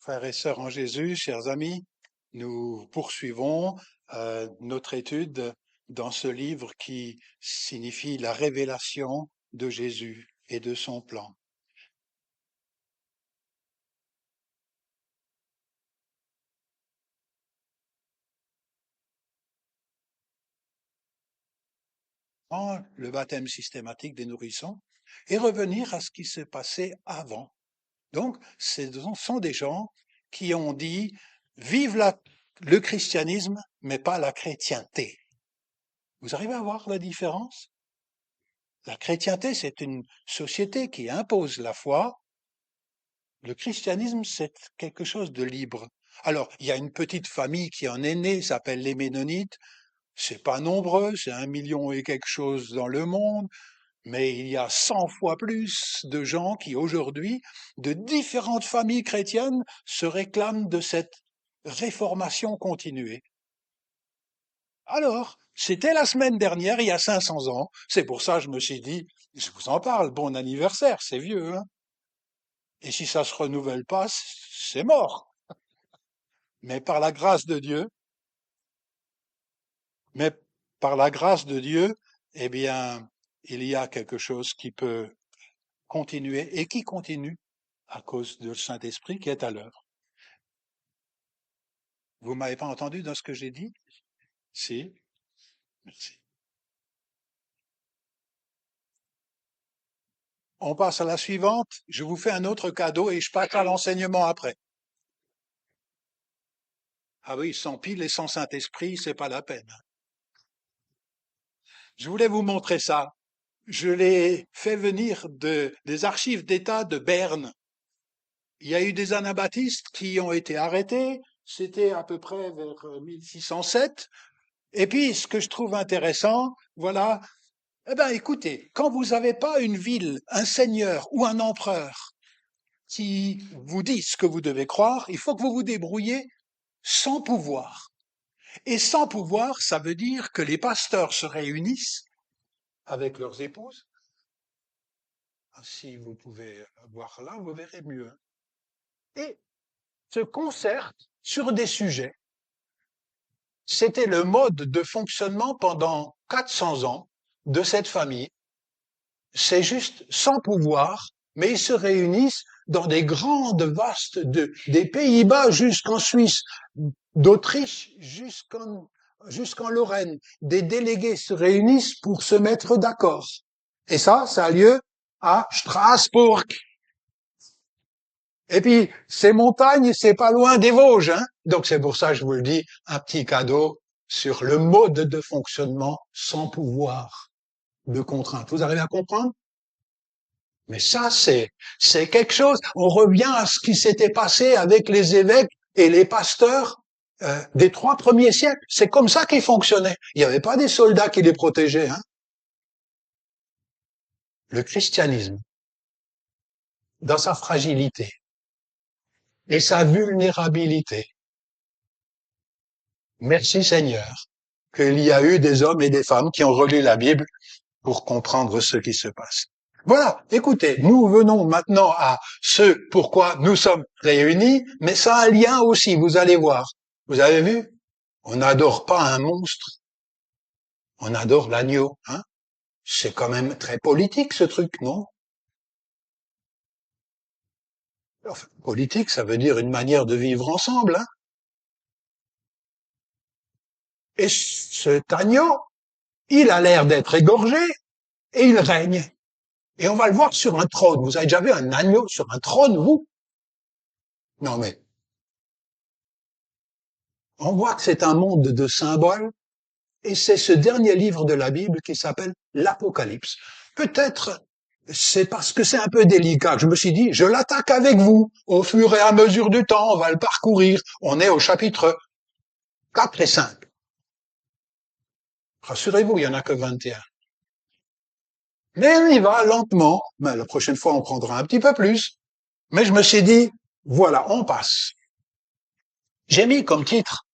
Frères et sœurs en Jésus, chers amis, nous poursuivons notre étude dans ce livre qui signifie la révélation de Jésus et de son plan. Le baptême systématique des nourrissons et revenir à ce qui s'est passé avant. Donc, ce sont des gens qui ont dit vive le christianisme, mais pas la chrétienté. Vous arrivez à voir la différence? La chrétienté, c'est une société qui impose la foi. Le christianisme, c'est quelque chose de libre. Alors, il y a une petite famille qui en est née, s'appelle les Ménonites. C'est pas nombreux, c'est 1 million et quelque chose dans le monde, mais il y a 100 fois plus de gens qui, aujourd'hui, de différentes familles chrétiennes, se réclament de cette réformation continuée. Alors, c'était la semaine dernière, il y a 500 ans. C'est pour ça que je me suis dit, je vous en parle, bon anniversaire, c'est vieux, hein. Et si ça se renouvelle pas, c'est mort. Mais par la grâce de Dieu, mais par la grâce de Dieu, eh bien, il y a quelque chose qui peut continuer et qui continue à cause du Saint-Esprit qui est à l'œuvre. Vous m'avez pas entendu dans ce que j'ai dit? Si, merci. On passe à la suivante. Je vous fais un autre cadeau et je passe à l'enseignement après. Ah oui, sans pile et sans Saint-Esprit, c'est pas la peine. Je voulais vous montrer ça. Je l'ai fait venir des archives d'État de Berne. Il y a eu des anabaptistes qui ont été arrêtés. C'était à peu près vers 1607. Et puis, ce que je trouve intéressant, voilà, eh ben, écoutez, quand vous n'avez pas une ville, un seigneur ou un empereur qui vous dit ce que vous devez croire, il faut que vous vous débrouillez sans pouvoir. Et sans pouvoir, ça veut dire que les pasteurs se réunissent avec leurs épouses. Ah, si vous pouvez voir là, vous verrez mieux. Et se concertent sur des sujets. C'était le mode de fonctionnement pendant 400 ans de cette famille. C'est juste sans pouvoir, mais ils se réunissent dans des grandes vastes des Pays-Bas jusqu'en Suisse, d'Autriche jusqu'en Lorraine. Des délégués se réunissent pour se mettre d'accord. Et ça a lieu à Strasbourg. Et puis, ces montagnes, c'est pas loin des Vosges, hein. Donc c'est pour ça que je vous le dis, un petit cadeau sur le mode de fonctionnement sans pouvoir de contrainte. Vous arrivez à comprendre? Mais ça, c'est quelque chose. On revient à ce qui s'était passé avec les évêques et les pasteurs des 3 premiers siècles. C'est comme ça qu'ils fonctionnaient. Il n'y avait pas des soldats qui les protégeaient, hein. Le christianisme, dans sa fragilité et sa vulnérabilité. Merci Seigneur qu'il y a eu des hommes et des femmes qui ont relu la Bible pour comprendre ce qui se passe. Voilà, écoutez, nous venons maintenant à ce pourquoi nous sommes réunis, mais ça a un lien aussi, vous allez voir. Vous avez vu? On n'adore pas un monstre, on adore l'agneau, hein? C'est quand même très politique ce truc, non? Enfin, politique, ça veut dire une manière de vivre ensemble, hein? Et cet agneau, il a l'air d'être égorgé et il règne. Et on va le voir sur un trône. Vous avez déjà vu un agneau sur un trône, vous? Non, mais on voit que c'est un monde de symboles, et c'est ce dernier livre de la Bible qui s'appelle l'Apocalypse. Peut-être c'est parce que c'est un peu délicat. Je me suis dit, je l'attaque avec vous. Au fur et à mesure du temps, on va le parcourir. On est au chapitre 4 et 5. Rassurez-vous, il y en a que 21. Mais on y va lentement. Mais la prochaine fois, on prendra un petit peu plus. Mais je me suis dit, voilà, on passe. J'ai mis comme titre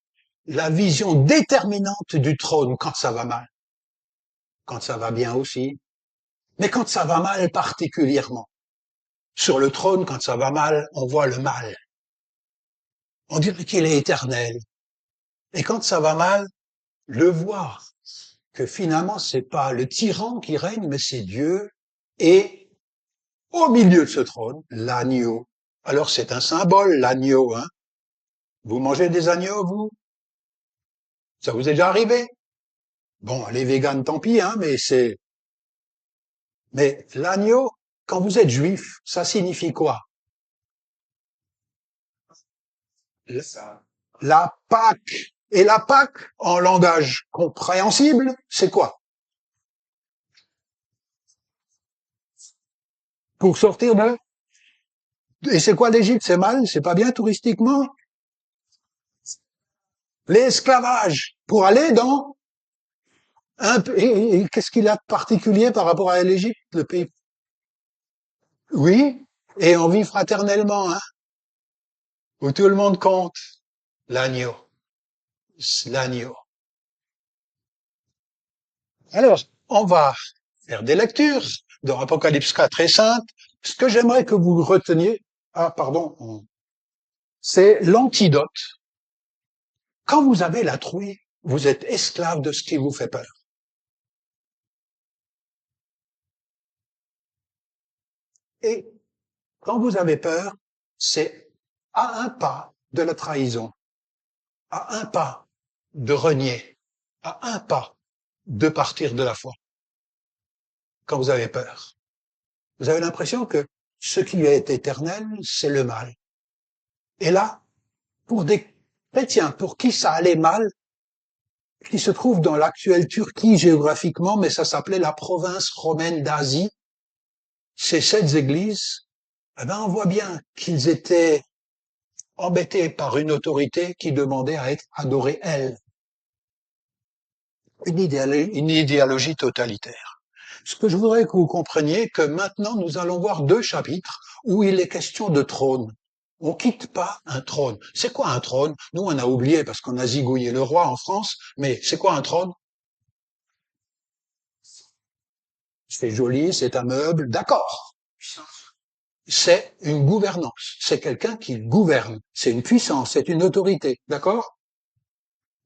la vision déterminante du trône quand ça va mal. Quand ça va bien aussi. Mais quand ça va mal particulièrement. Sur le trône, quand ça va mal, on voit le mal. On dirait qu'il est éternel. Et quand ça va mal, le voir que finalement c'est pas le tyran qui règne, mais c'est Dieu, et au milieu de ce trône, l'agneau. Alors c'est un symbole, l'agneau, hein. Vous mangez des agneaux, vous? Ça vous est déjà arrivé? Bon, les véganes, tant pis, hein, mais l'agneau, quand vous êtes juif, ça signifie quoi? La Pâque. Et la Pâque, en langage compréhensible, c'est quoi? Pour sortir de... Et c'est quoi l'Égypte? C'est mal? C'est pas bien touristiquement? L'esclavage. Pour aller dans et qu'est-ce qu'il a de particulier par rapport à l'Égypte, le pays? Oui. Et on vit fraternellement, hein, où tout le monde compte. L'agneau. L'agneau. Alors, on va faire des lectures dans Apocalypse 4 et 5. Ce que j'aimerais que vous reteniez, c'est l'antidote. Quand vous avez la trouille, vous êtes esclave de ce qui vous fait peur. Et quand vous avez peur, c'est à un pas de la trahison, à un pas de renier, à un pas de partir de la foi. Quand vous avez peur, vous avez l'impression que ce qui est éternel, c'est le mal. Et là, pour des chrétiens pour qui ça allait mal, qui se trouve dans l'actuelle Turquie géographiquement, mais ça s'appelait la province romaine d'Asie, ces 7 églises, eh ben on voit bien qu'ils étaient embêtés par une autorité qui demandait à être adorée, elle. Une idéologie totalitaire. Ce que je voudrais que vous compreniez, que maintenant nous allons voir 2 chapitres où il est question de trône. On quitte pas un trône. C'est quoi un trône? Nous, on a oublié parce qu'on a zigouillé le roi en France, mais c'est quoi un trône? C'est joli, c'est un meuble, d'accord. C'est une gouvernance. C'est quelqu'un qui gouverne. C'est une puissance, c'est une autorité, d'accord?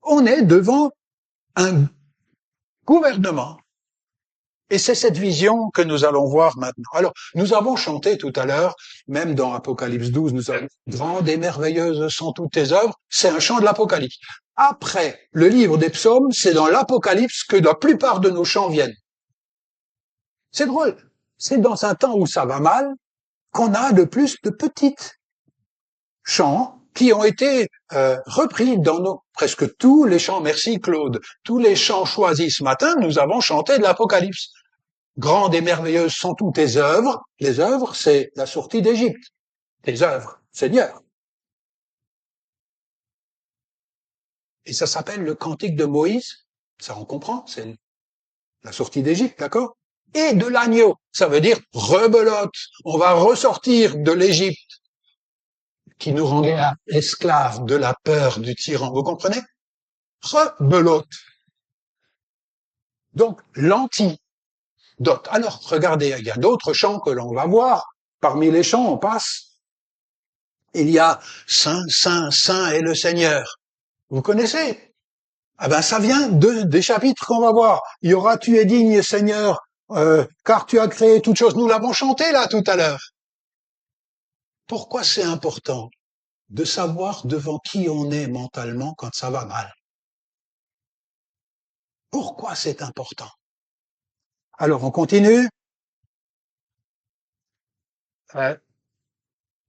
On est devant un gouvernement. Et c'est cette vision que nous allons voir maintenant. Alors, nous avons chanté tout à l'heure, même dans Apocalypse 12, nous avons « Grandes et merveilleuses sont toutes tes œuvres », c'est un chant de l'Apocalypse. Après le livre des psaumes, c'est dans l'Apocalypse que la plupart de nos chants viennent. C'est drôle. C'est dans un temps où ça va mal qu'on a le plus de petites chants qui ont été repris dans presque tous les chants. Merci Claude. Tous les chants choisis ce matin, nous avons chanté de l'Apocalypse. Grandes et merveilleuses sont toutes tes œuvres. Les œuvres, c'est la sortie d'Égypte. Tes œuvres, Seigneur. Et ça s'appelle le cantique de Moïse. Ça, on comprend. C'est la sortie d'Égypte, d'accord? Et de l'agneau. Ça veut dire rebelote. On va ressortir de l'Égypte qui nous rendait esclaves de la peur du tyran. Vous comprenez? Rebelote. Donc, l'antidote. Alors, regardez, il y a d'autres chants que l'on va voir. Parmi les chants, on passe. Il y a Saint, Saint, Saint est le Seigneur. Vous connaissez? Ah ben, ça vient des chapitres qu'on va voir. Il y aura tu es digne, Seigneur, car tu as créé toutes choses. Nous l'avons chanté là tout à l'heure. Pourquoi c'est important de savoir devant qui on est mentalement quand ça va mal? Pourquoi c'est important? Alors, on continue.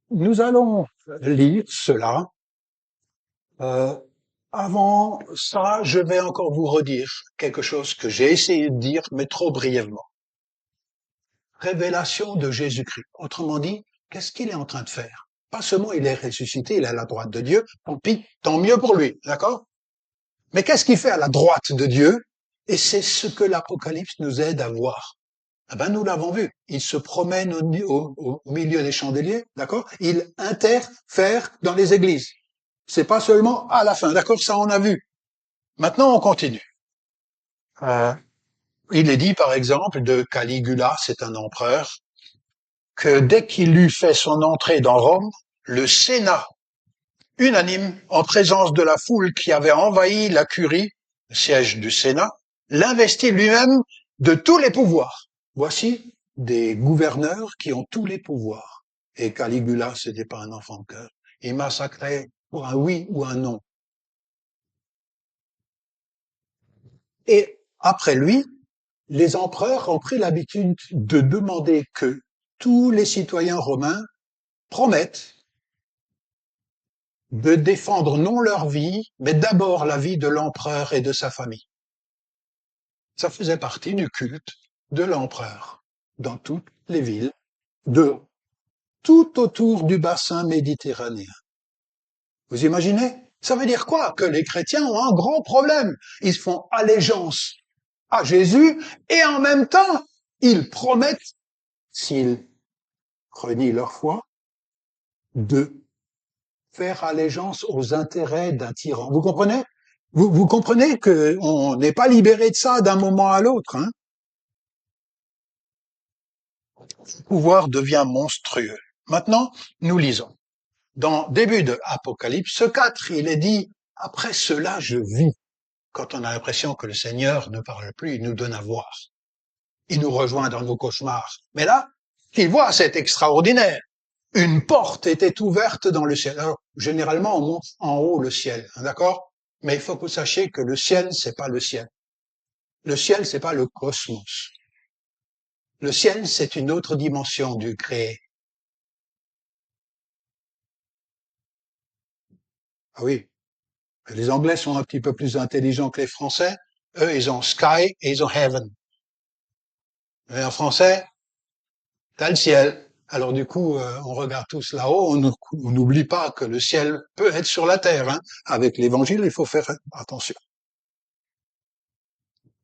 Nous allons lire cela. Avant ça, je vais encore vous redire quelque chose que j'ai essayé de dire, mais trop brièvement. Révélation de Jésus-Christ. Autrement dit, qu'est-ce qu'il est en train de faire? Pas seulement il est ressuscité, il est à la droite de Dieu, tant mieux pour lui, d'accord? Mais qu'est-ce qu'il fait à la droite de Dieu? Et c'est ce que l'Apocalypse nous aide à voir. Eh ben, nous l'avons vu. Il se promène au milieu des chandeliers, d'accord? Il interfère dans les églises. C'est pas seulement à la fin, d'accord? Ça, on a vu. Maintenant, on continue. Il est dit, par exemple, de Caligula, c'est un empereur, que dès qu'il eut fait son entrée dans Rome, le Sénat unanime, en présence de la foule qui avait envahi la curie, le siège du Sénat, l'investit lui-même de tous les pouvoirs. Voici des gouverneurs qui ont tous les pouvoirs. Et Caligula, c'était pas un enfant de cœur. Il massacrait pour un oui ou un non. Et après lui, les empereurs ont pris l'habitude de demander que tous les citoyens romains promettent de défendre non leur vie, mais d'abord la vie de l'empereur et de sa famille. Ça faisait partie du culte de l'empereur dans toutes les villes de tout autour du bassin méditerranéen. Vous imaginez? Ça veut dire quoi? Que les chrétiens ont un grand problème. Ils font allégeance à Jésus et en même temps, ils promettent, s'ils renient leur foi, de faire allégeance aux intérêts d'un tyran. Vous comprenez? Vous comprenez qu'on n'est pas libéré de ça d'un moment à l'autre. Hein? Le pouvoir devient monstrueux. Maintenant, nous lisons. Dans début de Apocalypse 4, il est dit « Après cela, je vis ». Quand on a l'impression que le Seigneur ne parle plus, il nous donne à voir. Il nous rejoint dans nos cauchemars. Mais là, ce qu'il voit, c'est extraordinaire. Une porte était ouverte dans le ciel. Alors, généralement, on monte en haut le ciel, hein, d'accord? Mais il faut que vous sachiez que le ciel, c'est pas le ciel. Le ciel, c'est pas le cosmos. Le ciel, c'est une autre dimension du créé. Ah oui. Les Anglais sont un petit peu plus intelligents que les Français. Eux, ils ont sky et ils ont heaven. Mais en français, t'as le ciel. Alors du coup, on regarde tous là-haut, on n'oublie pas que le ciel peut être sur la terre. Hein. Avec l'évangile, il faut faire attention.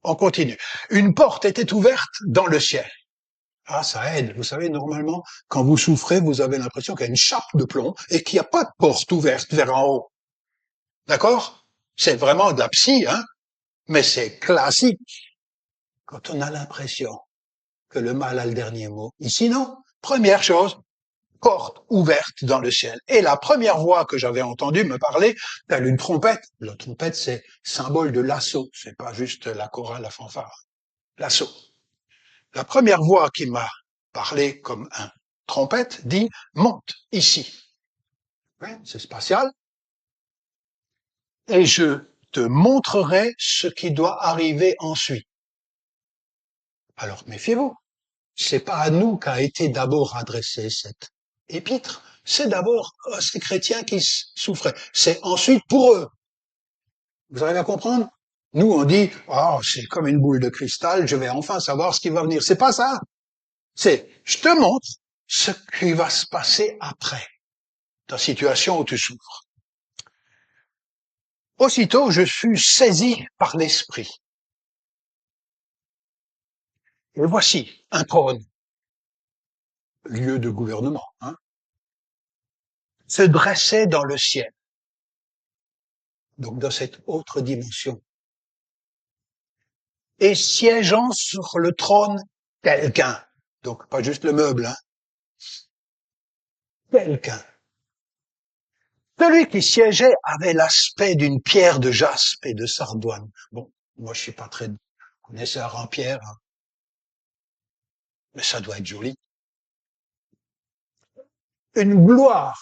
On continue. Une porte était ouverte dans le ciel. Ah, ça aide. Vous savez, normalement, quand vous souffrez, vous avez l'impression qu'il y a une chape de plomb et qu'il n'y a pas de porte ouverte vers en haut. D'accord? C'est vraiment de la psy, hein? Mais c'est classique. Quand on a l'impression que le mal a le dernier mot. Ici, non. Première chose, porte ouverte dans le ciel. Et la première voix que j'avais entendue me parler, telle une trompette. La trompette, c'est symbole de l'assaut. C'est pas juste la chorale, la fanfare. L'assaut. La première voix qui m'a parlé comme un trompette dit « Monte ici ». Ouais, c'est spatial. Et je te montrerai ce qui doit arriver ensuite. Alors méfiez-vous. C'est pas à nous qu'a été d'abord adressée cette épître. C'est d'abord à ces chrétiens qui souffraient. C'est ensuite pour eux. Vous arrivez à comprendre? Nous, on dit, oh, c'est comme une boule de cristal, je vais enfin savoir ce qui va venir. C'est pas ça. C'est, je te montre ce qui va se passer après, dans la situation où tu souffres. Aussitôt, je fus saisi par l'Esprit. Et voici un trône, lieu de gouvernement, hein, se dressait dans le ciel, donc dans cette autre dimension. Et siégeant sur le trône, quelqu'un, donc pas juste le meuble, hein, quelqu'un. Celui qui siégeait avait l'aspect d'une pierre de jaspe et de sardoine. Bon, moi je suis pas très connaisseur en pierre, hein, mais ça doit être joli. Une gloire.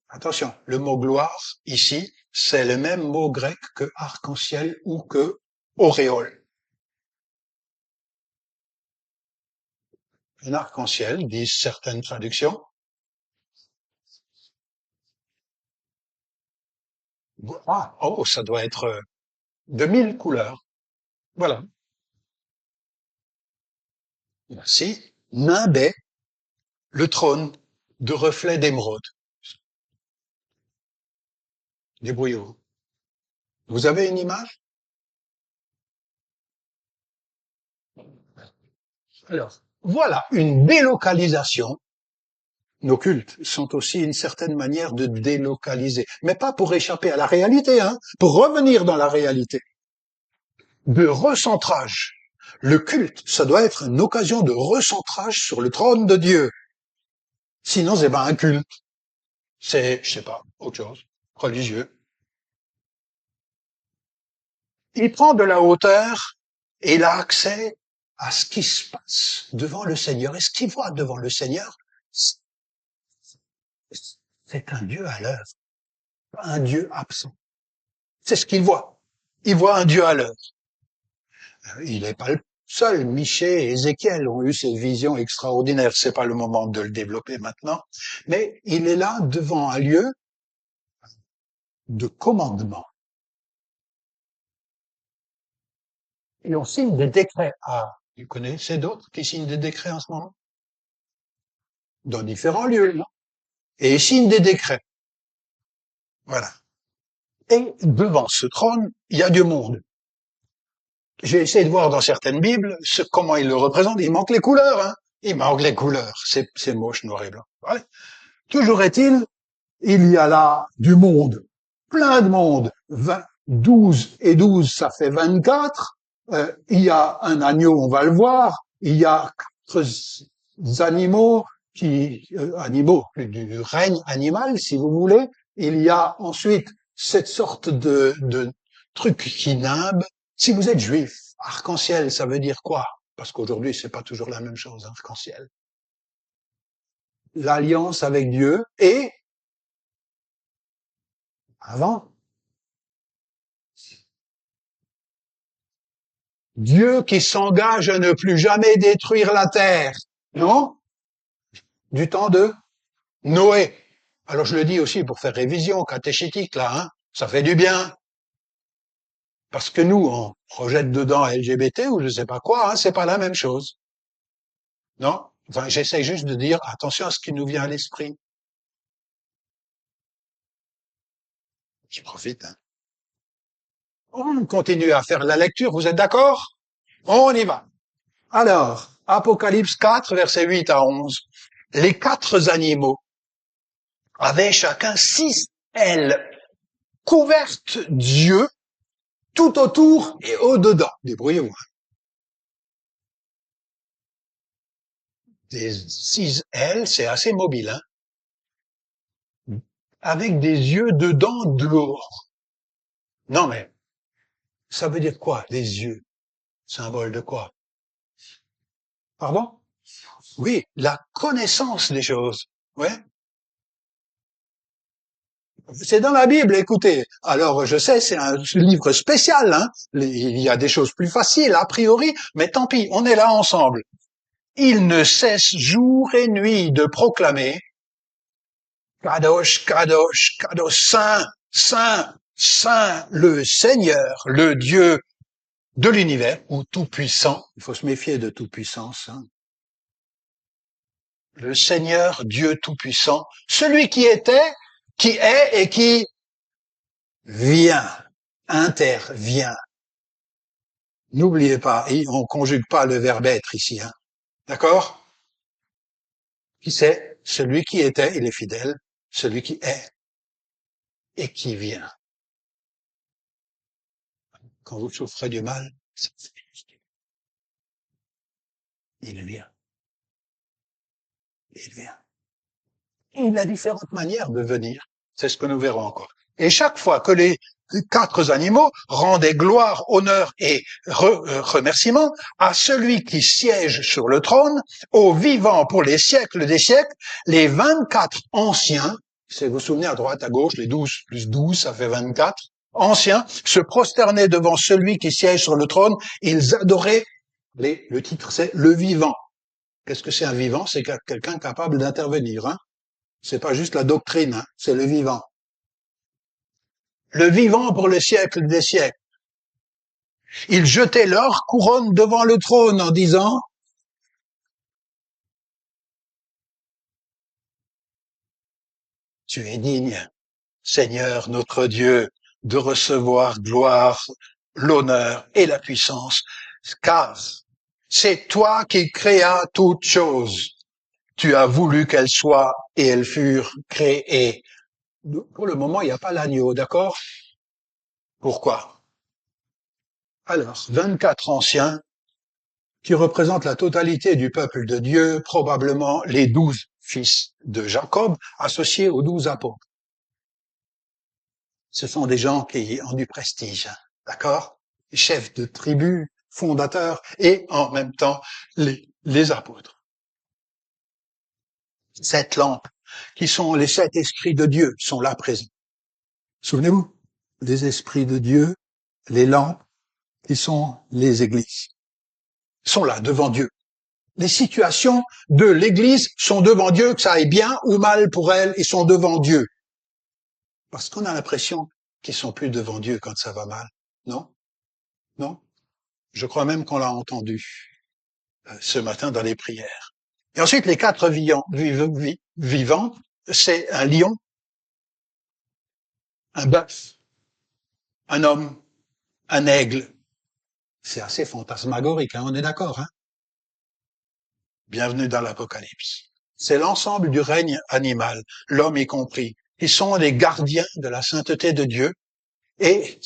Attention, le mot gloire, ici, c'est le même mot grec que arc-en-ciel ou que auréole. Un arc-en-ciel, disent certaines traductions. Ah, oh, ça doit être de 1000 couleurs. Voilà. Merci. Nimbait le trône de reflets d'émeraude. Débrouillez-vous. Vous avez une image? Alors, voilà une délocalisation. Nos cultes sont aussi une certaine manière de délocaliser, mais pas pour échapper à la réalité, hein, pour revenir dans la réalité. De recentrage. Le culte, ça doit être une occasion de recentrage sur le trône de Dieu. Sinon, c'est pas un culte. C'est, je sais pas, autre chose, religieux. Il prend de la hauteur et il a accès à ce qui se passe devant le Seigneur. Et ce qu'il voit devant le Seigneur, c'est un Dieu à l'œuvre, pas un Dieu absent. C'est ce qu'il voit. Il voit un Dieu à l'œuvre. Il n'est pas le seul. Michée et Ézéchiel ont eu ces visions extraordinaires. C'est pas le moment de le développer maintenant. Mais il est là devant un lieu de commandement. Et on signe des décrets. Ah, vous connaissez d'autres qui signent des décrets en ce moment? Dans différents lieux, non? Et ils signent des décrets. Voilà. Et devant ce trône, il y a du monde. J'ai essayé de voir dans certaines Bibles comment ils le représentent. Il manque les couleurs, hein. Il manque les couleurs. C'est moche, noir et blanc. Voilà. Toujours est-il, il y a là du monde. Plein de monde. 12 et 12, ça fait 24. Il y a un agneau, on va le voir. Il y a 4 animaux animaux du règne animal, si vous voulez. Il y a ensuite cette sorte de truc qui nimbe. Si vous êtes juif, arc-en-ciel, ça veut dire quoi? Parce qu'aujourd'hui, c'est pas toujours la même chose, arc-en-ciel. L'alliance avec Dieu et avant, Dieu qui s'engage à ne plus jamais détruire la terre, non? Du temps de Noé. Alors je le dis aussi pour faire révision catéchétique là, hein. Ça fait du bien. Parce que nous, on projette dedans LGBT ou je sais pas quoi, hein, c'est pas la même chose. Non? Enfin, j'essaie juste de dire attention à ce qui nous vient à l'esprit. Je profite, hein. On continue à faire la lecture, vous êtes d'accord? On y va. Alors, Apocalypse 4, versets 8 à 11. Les 4 animaux avaient chacun 6 ailes couvertes d'yeux tout autour et au-dedans. Débrouillez-vous. Des 6 ailes, c'est assez mobile, hein. Avec des yeux dedans, dehors. Non mais, ça veut dire quoi, les yeux? Symbole de quoi? Pardon? Oui, la connaissance des choses. Ouais. C'est dans la Bible, écoutez. Alors, je sais, c'est un livre spécial, hein. Il y a des choses plus faciles, a priori, mais tant pis, on est là ensemble. Il ne cesse jour et nuit de proclamer Kadosh, Kadosh, Kadosh, Saint, Saint, Saint, le Seigneur, le Dieu de l'univers, ou tout-puissant. Il faut se méfier de toute-puissance, hein. Le Seigneur, Dieu tout-puissant, celui qui était, qui est et qui vient, intervient. N'oubliez pas, on conjugue pas le verbe être ici, hein. D'accord? Qui c'est? Celui qui était, il est fidèle. Celui qui est et qui vient. Quand vous souffrez du mal, il vient. Il vient. Il a différentes manières de venir. C'est ce que nous verrons encore. Et chaque fois que les 4 animaux rendaient gloire, honneur et remerciement à celui qui siège sur le trône, au vivant pour les siècles des siècles, les 24 anciens, si vous vous souvenez à droite, à gauche, les 12 plus 12, ça fait 24, anciens, se prosternaient devant celui qui siège sur le trône, ils adoraient, le titre c'est le vivant. Qu'est-ce que c'est un vivant? C'est quelqu'un capable d'intervenir, hein. C'est pas juste la doctrine, hein, c'est le vivant. Le vivant pour le siècle des siècles. Ils jetaient leur couronne devant le trône en disant Tu es digne, Seigneur notre Dieu, de recevoir gloire, l'honneur et la puissance, car c'est toi qui créas toutes choses. Tu as voulu qu'elles soient et elles furent créées. Pour le moment, il n'y a pas l'agneau, d'accord? Pourquoi? Alors, 24 anciens qui représentent la totalité du peuple de Dieu, probablement les 12 fils de Jacob, associés aux 12 apôtres. Ce sont des gens qui ont du prestige, hein, d'accord? Chefs de tribu, fondateurs et en même temps les apôtres. 7 lampes, qui sont les 7 esprits de Dieu, sont là présents. Souvenez-vous, les esprits de Dieu, les lampes, qui sont les églises, sont là devant Dieu. Les situations de l'église sont devant Dieu, que ça aille bien ou mal pour elles, ils sont devant Dieu. Parce qu'on a l'impression qu'ils sont plus devant Dieu quand ça va mal. Non? Non? Je crois même qu'on l'a entendu ce matin dans les prières. Et ensuite, les 4 vivants, c'est un lion, un bœuf, un homme, un aigle. C'est assez fantasmagorique, hein, on est d'accord, hein? Bienvenue dans l'Apocalypse. C'est l'ensemble du règne animal, l'homme y compris. Ils sont les gardiens de la sainteté de Dieu et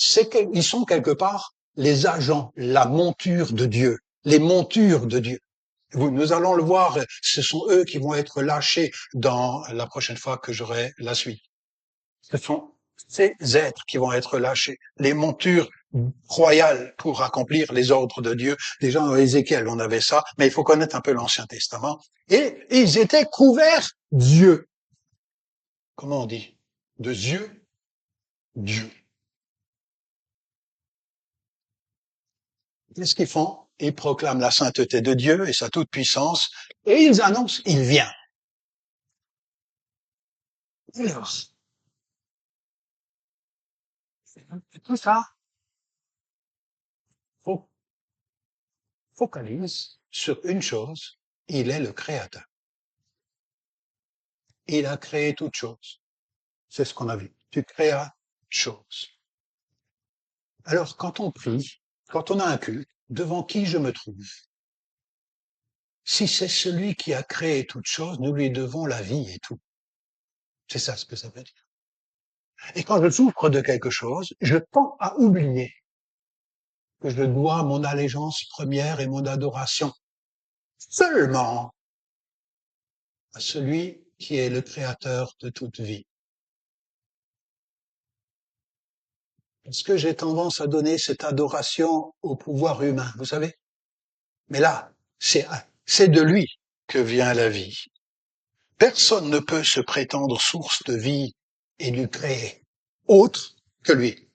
ils sont quelque part les agents, la monture de Dieu, les montures de Dieu. Nous allons le voir, ce sont eux qui vont être lâchés dans la prochaine fois que j'aurai la suite. Ce sont ces êtres qui vont être lâchés, les montures royales pour accomplir les ordres de Dieu. Déjà dans Ézéchiel, on avait ça, mais il faut connaître un peu l'Ancien Testament. Et ils étaient couverts d'yeux. Comment on dit? De yeux? Dieu. Qu'est-ce qu'ils font? Ils proclament la sainteté de Dieu et sa toute-puissance, et ils annoncent, il vient. Alors, tout ça focalise sur une chose, il est le Créateur. Il a créé toutes choses. C'est ce qu'on a vu. Tu créas choses. Alors, quand on prie, quand on a un culte, devant qui je me trouve? Si c'est celui qui a créé toutes choses, nous lui devons la vie et tout. C'est ça ce que ça veut dire. Et quand je souffre de quelque chose, je tends à oublier que je dois mon allégeance première et mon adoration seulement à celui qui est le créateur de toute vie. Est-ce que j'ai tendance à donner cette adoration au pouvoir humain, vous savez? Mais là, c'est de lui que vient la vie. Personne ne peut se prétendre source de vie et du créer autre que lui.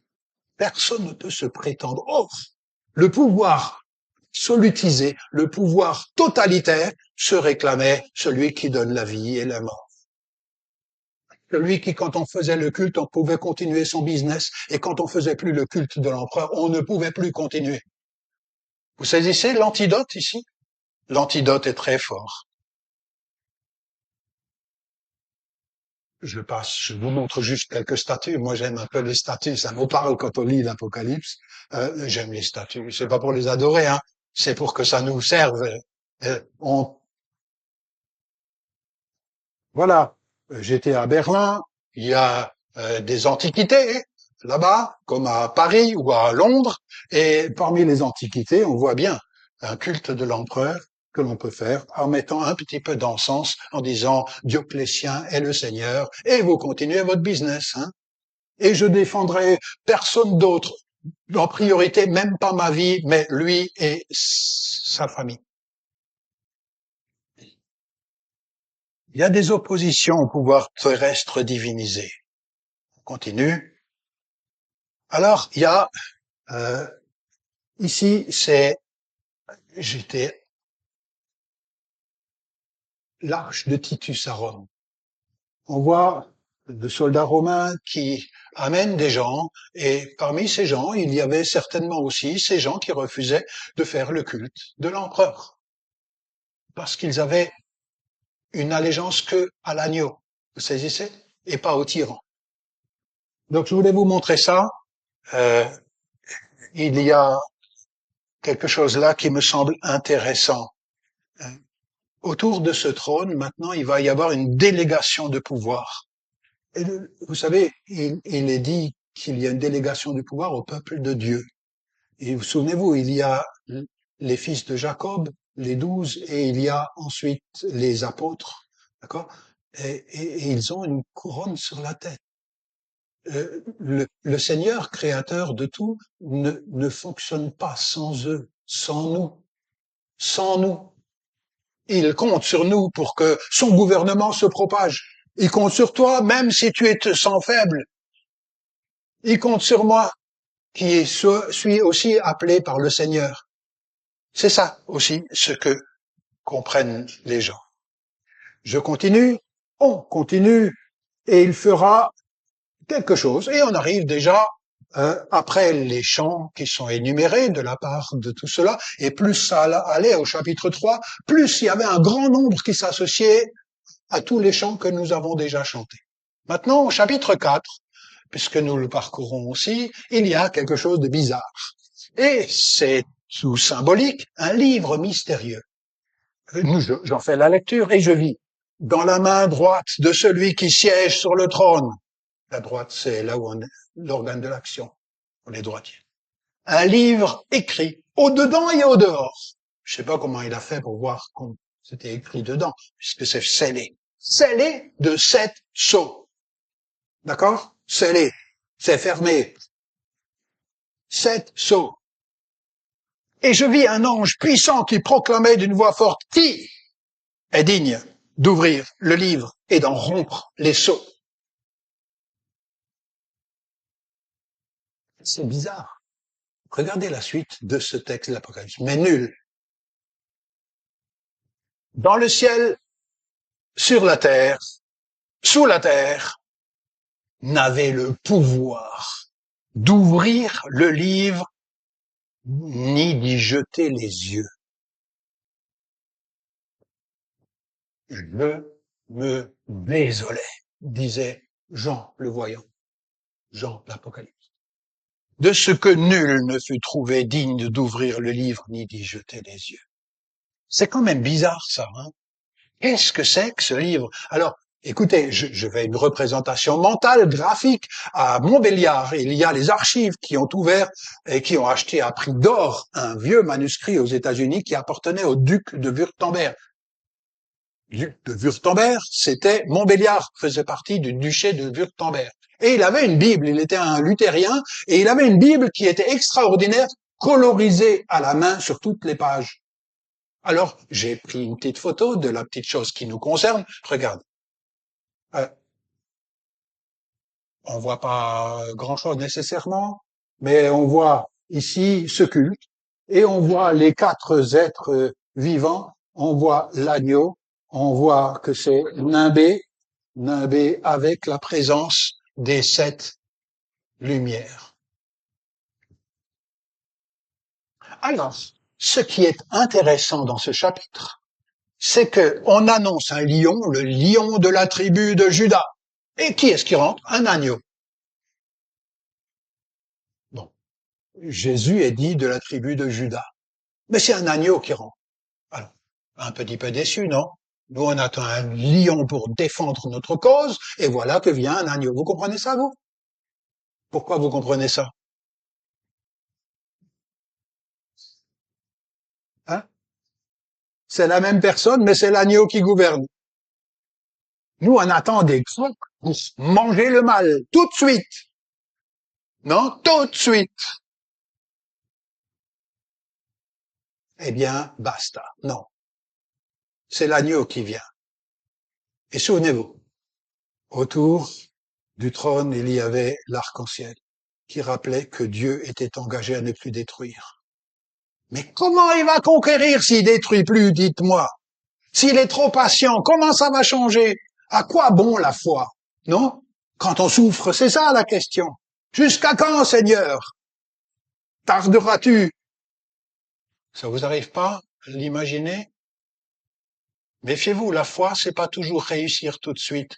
Personne ne peut se prétendre autre. Le pouvoir absolutisé, le pouvoir totalitaire se réclamait celui qui donne la vie et la mort. Celui qui, quand on faisait le culte, on pouvait continuer son business, et quand on faisait plus le culte de l'empereur, on ne pouvait plus continuer. Vous saisissez l'antidote ici? L'antidote est très fort. Je vous montre juste quelques statues. Moi, j'aime un peu les statues. Ça me parle quand on lit l'Apocalypse. J'aime les statues. C'est pas pour les adorer, hein. C'est pour que ça nous serve. Voilà. J'étais à Berlin. Il y a des antiquités là-bas, comme à Paris ou à Londres. Et parmi les antiquités, on voit bien un culte de l'empereur que l'on peut faire en mettant un petit peu d'encens, en disant Dioclétien est le Seigneur, et vous continuez votre business, hein. Et je défendrai personne d'autre, en priorité même pas ma vie, mais lui et sa famille. Il y a des oppositions au pouvoir terrestre divinisé. On continue. Alors, il y a ici, j'étais l'arche de Titus à Rome. On voit de soldats romains qui amènent des gens, et parmi ces gens, il y avait certainement aussi ces gens qui refusaient de faire le culte de l'empereur, parce qu'ils avaient une allégeance que à l'agneau, vous saisissez, et pas au tyran. Donc je voulais vous montrer ça. Il y a quelque chose là qui me semble intéressant. Autour de ce trône, maintenant, il va y avoir une délégation de pouvoir. Et vous savez, il est dit qu'il y a une délégation du pouvoir au peuple de Dieu. Et vous souvenez-vous, il y a les fils de Jacob, les 12, et il y a ensuite les apôtres, d'accord? Et ils ont une couronne sur la tête. Le Seigneur, créateur de tout, ne fonctionne pas sans eux, sans nous, sans nous. Il compte sur nous pour que son gouvernement se propage. Il compte sur toi, même si tu es sans faible. Il compte sur moi, qui suis aussi appelé par le Seigneur. C'est ça aussi ce que comprennent les gens. Je continue, on continue, et il fera quelque chose. Et on arrive déjà après les chants qui sont énumérés de la part de tout cela, et plus ça allait au chapitre 3, plus il y avait un grand nombre qui s'associaient à tous les chants que nous avons déjà chantés. Maintenant, au chapitre 4, puisque nous le parcourons aussi, il y a quelque chose de bizarre. Et c'est sous symbolique un livre mystérieux. J'en fais la lecture et je vis. Dans la main droite de celui qui siège sur le trône. La droite, c'est là où on est l'organe de l'action. On est droitier. Un livre écrit au-dedans et au-dehors. Je sais pas comment il a fait pour voir qu'on c'était écrit dedans, puisque c'est scellé. Scellé de 7 sceaux. D'accord? Scellé. C'est fermé. 7 sceaux. Et je vis un ange puissant qui proclamait d'une voix forte, qui est digne d'ouvrir le livre et d'en rompre les sceaux? C'est bizarre. Regardez la suite de ce texte de l'Apocalypse, mais nul. Dans le ciel, sur la terre, sous la terre, n'avait le pouvoir d'ouvrir le livre ni d'y jeter les yeux. Je me désolais, disait Jean le voyant, Jean l'Apocalypse, de ce que nul ne fut trouvé digne d'ouvrir le livre ni d'y jeter les yeux. C'est quand même bizarre ça, hein? Qu'est-ce que c'est que ce livre? Alors, écoutez, je vais une représentation mentale, graphique. À Montbéliard, il y a les archives qui ont ouvert et qui ont acheté à prix d'or un vieux manuscrit aux États-Unis qui appartenait au duc de Wurtemberg. Duc de Wurtemberg, c'était Montbéliard, faisait partie du duché de Wurtemberg. Et il avait une Bible, il était un luthérien, et il avait une Bible qui était extraordinaire, colorisée à la main sur toutes les pages. Alors, j'ai pris une petite photo de la petite chose qui nous concerne. Regarde. On voit pas grand-chose nécessairement, mais on voit ici ce culte, et on voit les 4 êtres vivants, on voit l'agneau, on voit que c'est nimbé avec la présence des 7 lumières. Alors, ce qui est intéressant dans ce chapitre, c'est qu'on annonce un lion, le lion de la tribu de Juda. Et qui est-ce qui rentre? Un agneau. Bon. Jésus est dit de la tribu de Juda. Mais c'est un agneau qui rentre. Alors, un petit peu déçu, non? Nous, on attend un lion pour défendre notre cause, et voilà que vient un agneau. Vous comprenez ça, vous? Pourquoi vous comprenez ça? Hein? C'est la même personne, mais c'est l'agneau qui gouverne. Nous, on attend des crocs pour manger le mal, tout de suite. Non? Tout de suite. Eh bien, basta. Non. C'est l'agneau qui vient. Et souvenez-vous, autour du trône, il y avait l'arc-en-ciel qui rappelait que Dieu était engagé à ne plus détruire. Mais comment il va conquérir s'il détruit plus, dites-moi? S'il est trop patient, comment ça va changer? À quoi bon la foi? Non? Quand on souffre, c'est ça la question. Jusqu'à quand, Seigneur? Tarderas-tu? Ça vous arrive pas à l'imaginer? Méfiez-vous, la foi, c'est pas toujours réussir tout de suite.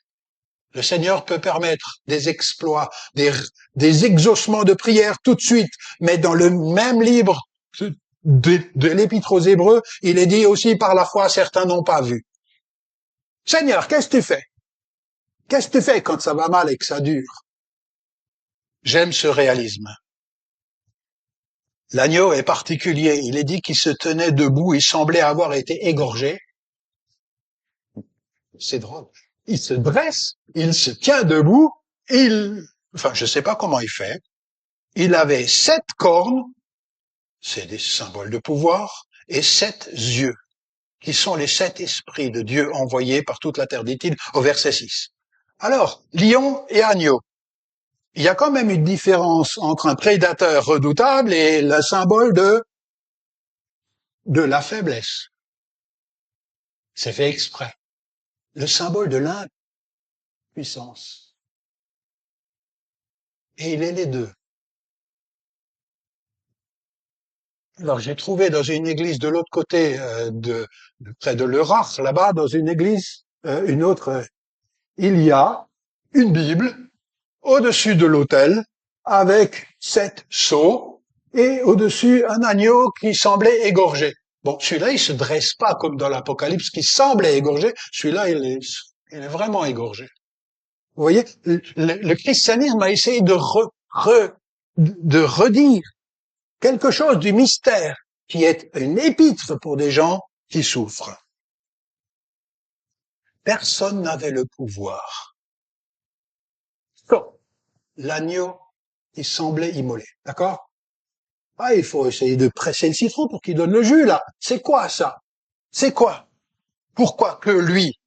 Le Seigneur peut permettre des exploits, des exaucements de prière tout de suite, mais dans le même livre de l'Épître aux Hébreux, il est dit aussi par la foi, certains n'ont pas vu. Seigneur, qu'est-ce que tu fais? Qu'est-ce que tu fais quand ça va mal et que ça dure? J'aime ce réalisme. L'agneau est particulier. Il est dit qu'il se tenait debout, il semblait avoir été égorgé. C'est drôle. Il se dresse, il se tient debout, enfin, je sais pas comment il fait. Il avait 7 cornes, c'est des symboles de pouvoir, et 7 yeux, qui sont les 7 esprits de Dieu envoyés par toute la terre, dit-il au verset 6. Alors, lion et agneau. Il y a quand même une différence entre un prédateur redoutable et le symbole de la faiblesse. C'est fait exprès. Le symbole de l'impuissance. Et il est les deux. Alors j'ai trouvé dans une église de l'autre côté près de l'Eurach, là-bas, dans une église, une autre, il y a une Bible au-dessus de l'autel avec 7 sceaux et au-dessus un agneau qui semblait égorgé. Bon, celui-là, il se dresse pas comme dans l'Apocalypse qui semblait égorgé. Celui-là, il est vraiment égorgé. Vous voyez, le christianisme a essayé de redire quelque chose du mystère qui est une épître pour des gens qui souffrent. Personne n'avait le pouvoir. Sauf l'agneau qui semblait immolé. D'accord? Ah, il faut essayer de presser le citron pour qu'il donne le jus, là. C'est quoi, ça? C'est quoi? Pourquoi que lui?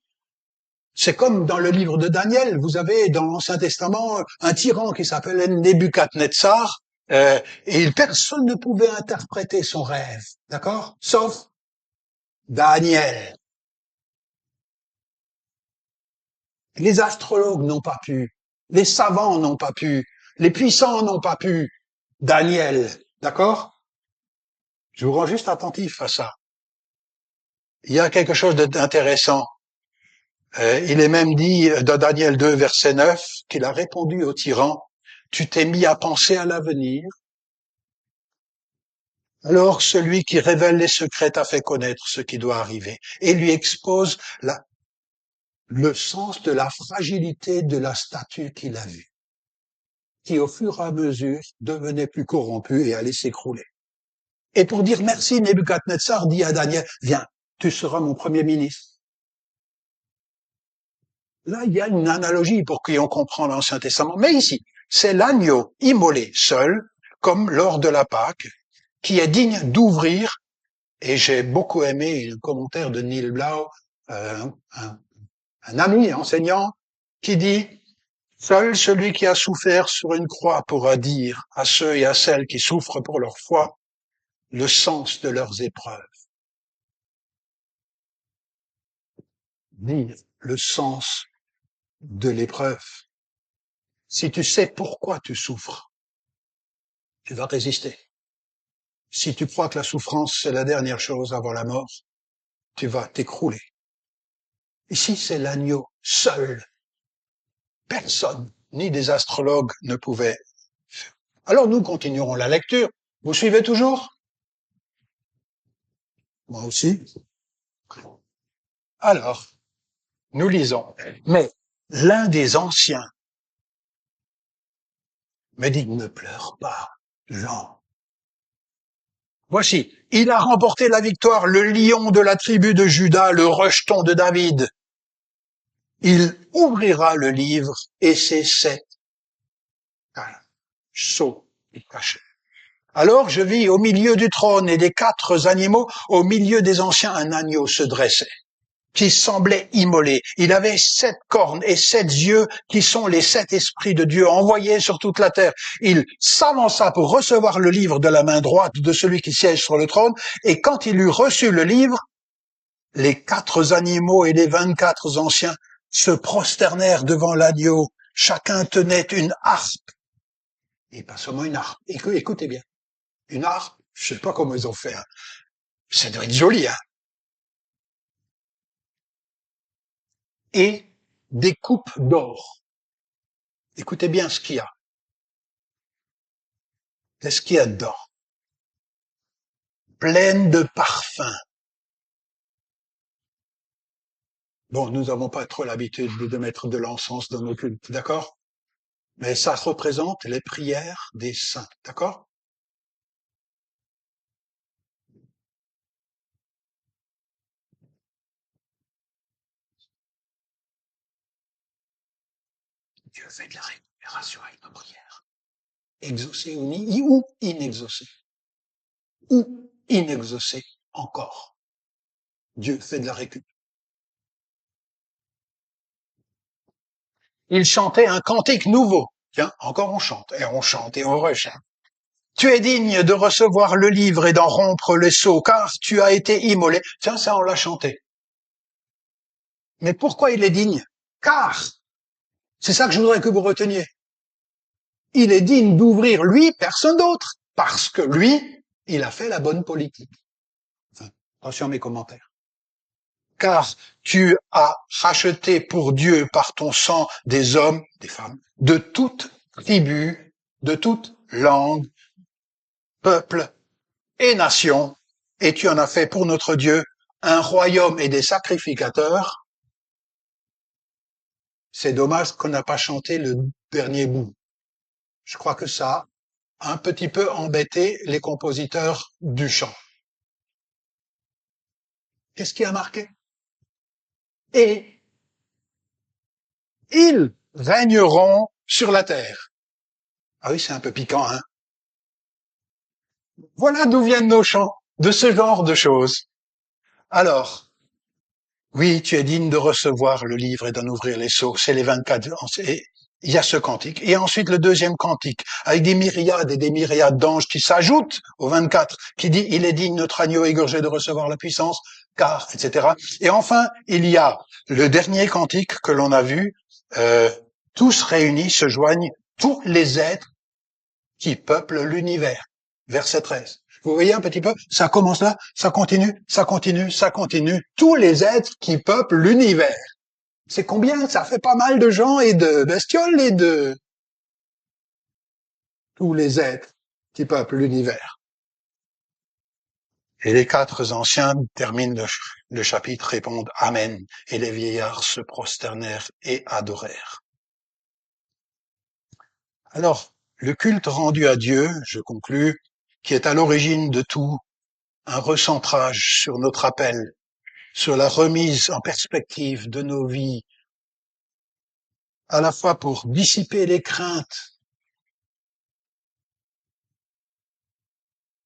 C'est comme dans le livre de Daniel, vous avez dans l'Ancien Testament un tyran qui s'appelait Nebuchadnezzar, et personne ne pouvait interpréter son rêve, d'accord? Sauf Daniel. Les astrologues n'ont pas pu, les savants n'ont pas pu, les puissants n'ont pas pu. Daniel, d'accord? Je vous rends juste attentif à ça. Il y a quelque chose d'intéressant. Il est même dit dans Daniel 2, verset 9, qu'il a répondu au tyran, tu t'es mis à penser à l'avenir. Alors celui qui révèle les secrets t'a fait connaître ce qui doit arriver et lui expose le sens de la fragilité de la statue qu'il a vue, qui au fur et à mesure devenait plus corrompue et allait s'écrouler. Et pour dire merci, Nebuchadnezzar dit à Daniel, viens, tu seras mon premier ministre. Là, il y a une analogie pour qui on comprend l'Ancien Testament. Mais ici, c'est l'agneau immolé seul, comme lors de la Pâque, qui est digne d'ouvrir. Et j'ai beaucoup aimé le commentaire de Neil Blau, un ami enseignant, qui dit seul celui qui a souffert sur une croix pourra dire à ceux et à celles qui souffrent pour leur foi le sens de leurs épreuves. Dire le sens de l'épreuve. Si tu sais pourquoi tu souffres, tu vas résister. Si tu crois que la souffrance, c'est la dernière chose avant la mort, tu vas t'écrouler. Ici, c'est l'agneau seul. Personne, ni des astrologues, ne pouvait. Alors nous continuerons la lecture. Vous suivez toujours? Moi aussi. Alors, nous lisons. Mais l'un des anciens me dit, ne pleure pas, Jean. Voici, il a remporté la victoire, le lion de la tribu de Juda, le rejeton de David. Il ouvrira le livre et ses 7 sceaux cachés. Alors je vis au milieu du trône et des 4 animaux, au milieu des anciens, un agneau se dressait, qui semblait immolé. Il avait 7 cornes et 7 yeux, qui sont les 7 esprits de Dieu envoyés sur toute la terre. Il s'avança pour recevoir le livre de la main droite de celui qui siège sur le trône, et quand il eut reçu le livre, les 4 animaux et les 24 anciens se prosternèrent devant l'agneau. Chacun tenait une harpe. Et pas seulement une harpe. Écoutez bien. Une harpe, je sais pas comment ils ont fait. Hein. Ça doit être joli, hein. Et des coupes d'or. Écoutez bien ce qu'il y a. Qu'est-ce qu'il y a dedans? Pleines de parfums. Bon, nous n'avons pas trop l'habitude de mettre de l'encens dans nos cultes, d'accord? Mais ça représente les prières des saints, d'accord? fait de la récupération avec nos prières. Exaucé ou inexaucé. Ou inexaucé encore. Dieu fait de la récup. Il chantait un cantique nouveau. Tiens, encore on chante, et on chante, et on rechante. Tu es digne de recevoir le livre et d'en rompre les sceaux, car tu as été immolé. Tiens, ça, on l'a chanté. Mais pourquoi il est digne? Car, c'est ça que je voudrais que vous reteniez. Il est digne d'ouvrir, lui, personne d'autre. Parce que lui, il a fait la bonne politique. Enfin, attention à mes commentaires. Car tu as racheté pour Dieu par ton sang des hommes, des femmes, de toute tribu, de toute langue, peuple et nation, et tu en as fait pour notre Dieu un royaume et des sacrificateurs. C'est dommage qu'on n'a pas chanté le dernier bout. Je crois que ça a un petit peu embêté les compositeurs du chant. Qu'est-ce qui a marqué? Et ils régneront sur la terre. Ah oui, c'est un peu piquant, hein? Voilà d'où viennent nos chants, de ce genre de choses. Alors, oui, tu es digne de recevoir le livre et d'en ouvrir les sceaux. C'est les 24. Et il y a ce cantique. Et ensuite, le deuxième cantique, avec des myriades et des myriades d'anges qui s'ajoutent au 24, qui dit, il est digne, notre agneau égorgé, de recevoir la puissance, car, etc. Et enfin, il y a le dernier cantique que l'on a vu, tous réunis se joignent, tous les êtres qui peuplent l'univers. Verset 13. Vous voyez un petit peu, ça commence là, ça continue, ça continue, ça continue. Tous les êtres qui peuplent l'univers. C'est combien? Ça fait pas mal de gens et de bestioles et de... Tous les êtres qui peuplent l'univers. Et les quatre anciens terminent le chapitre, répondent Amen. Et les vieillards se prosternèrent et adorèrent. Alors, le culte rendu à Dieu, je conclus, qui est à l'origine de tout, un recentrage sur notre appel, sur la remise en perspective de nos vies, à la fois pour dissiper les craintes,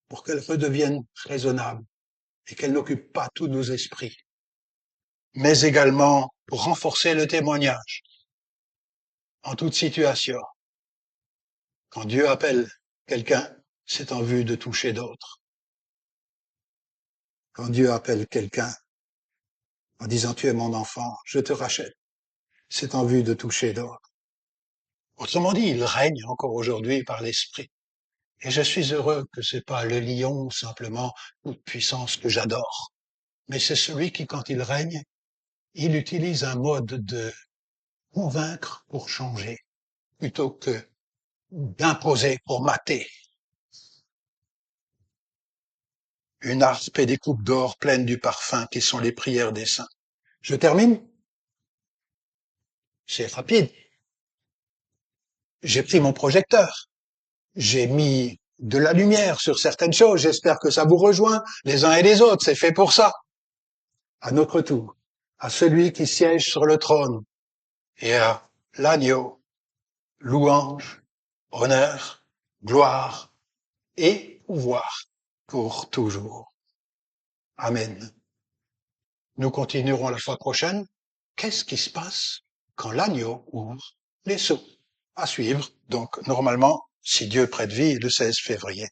pour qu'elles redeviennent raisonnables et qu'elles n'occupent pas tous nos esprits, mais également pour renforcer le témoignage en toute situation. Quand Dieu appelle quelqu'un, c'est en vue de toucher d'autres. Quand Dieu appelle quelqu'un en disant tu es mon enfant, je te rachète, c'est en vue de toucher d'autres. Autrement dit, il règne encore aujourd'hui par l'esprit. Et je suis heureux que c'est pas le lion simplement toute puissance que j'adore, mais c'est celui qui, quand il règne, il utilise un mode de convaincre pour changer, plutôt que d'imposer pour mater. Une harpe et des coupes d'or pleines du parfum qui sont les prières des saints. Je termine. C'est rapide. J'ai pris mon projecteur. J'ai mis de la lumière sur certaines choses. J'espère que ça vous rejoint les uns et les autres. C'est fait pour ça. À notre tour, à celui qui siège sur le trône et à l'agneau, louange, honneur, gloire et pouvoir pour toujours. Amen. Nous continuerons la fois prochaine. Qu'est-ce qui se passe quand l'agneau ouvre les sceaux? À suivre, donc normalement, si Dieu prête vie, le 16 février.